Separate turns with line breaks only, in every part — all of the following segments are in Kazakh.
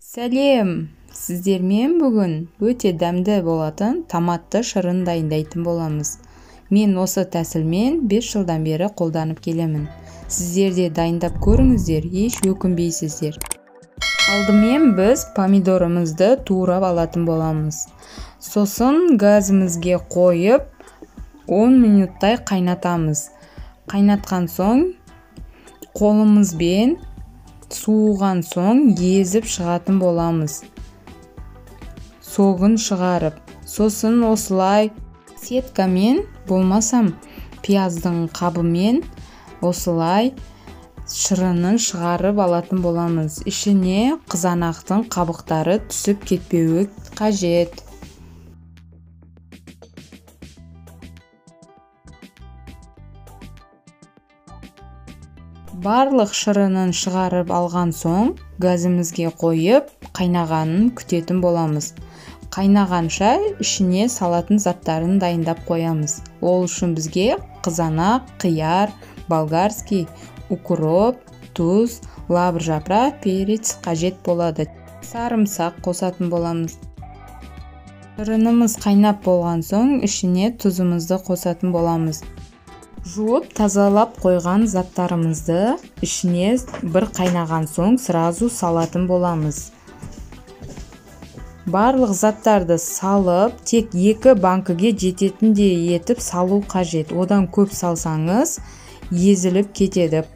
Сәлем! Сіздермен бүгін өте дәмді болатын томатты шырын дайындайтын боламыз. Мен осы тәсілмен 5 жылдан бері қолданып келемін. Сіздер де дайындап көріңіздер, еш өкінбейсіздер. Алдымен біз помидорымызды турап алатын боламыз. Сосын газымызге қойып 10 минуттай қайнатамыз. Қайнатқан соң қолымызбен суыған соң езіп шығатын боламыз. Соғын шығарып, сосын осылай сеткамен болмасам пияздың қабымен осылай шырынын шығарып алатын боламыз. Ішіне қызанақтың қабықтары түсіп кетпеуі қажет. Барлық шырынын шығарып алған соң газымызге қойып қайнағанын күтетін боламыз. Қайнағанша ішіне салатын заттарын дайындап қоямыз. Ол үшін бізге қызанақ, қияр, болгарский, укроп, тұз, лавр жапырақ, перец қажет болады. Сарымсақ қосатын боламыз. Шырынымыз қайнап болған соң ішіне тұзымызды қосатын боламыз. Жуып тазалап қойған заттарымызды ішіне бір қайнаған соң сразу салатын боламыз. Барлық заттарды салып, тек 2 банкіге жететіндей етіп салу қажет. Одан көп салсаңыз, езіліп кетеді.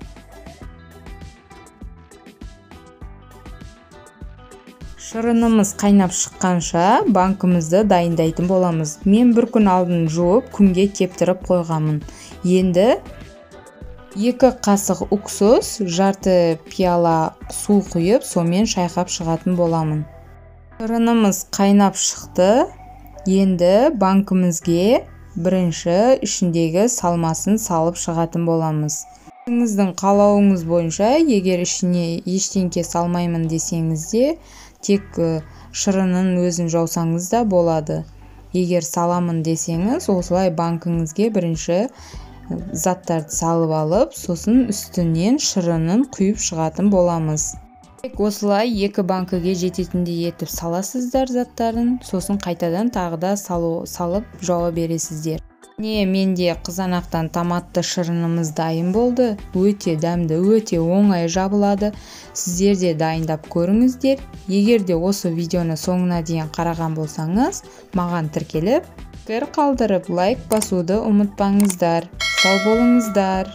Шырынымыз қайнап шыққанша банкімізді дайындайтын боламыз. Мен бір күн алдын жуып, күнге кептіріп қойғамын. Енді 2 қасық уксус, жарты пиала су құйып, сомен шайқап шығатын боламын. Шырынымыз қайнап шықты. Енді банкімізге бірінші ішіндегі салмасын салып шығатын боламыз. Сіздің қалауыңыз бойынша, егер ішіне ештеңке салмаймын десеңіз де, тек шырынын өзін жаусаңыз да болады. Егер саламын десеңіз, осылай банкіңізге бірінші заттарды салып алып, сосын үстінен шырынын құйып шығатын боламыз. Тек осылай 2 банкіге жететіндей етіп саласыздар заттарын, сосын қайтадан тағы да салып жауа бересіздер. Менде қызанақтан томатты шырынымыз дайын болды. Өте дәмді, өте оңай жабылады. Сіздер де дайындап көріңіздер. Егер де осы видеоны соңына дейін қараған болсаңыз, маған тіркеліп, пікір қалдырып, лайк басуды ұмытпаңыздар. Сау болыңыздар.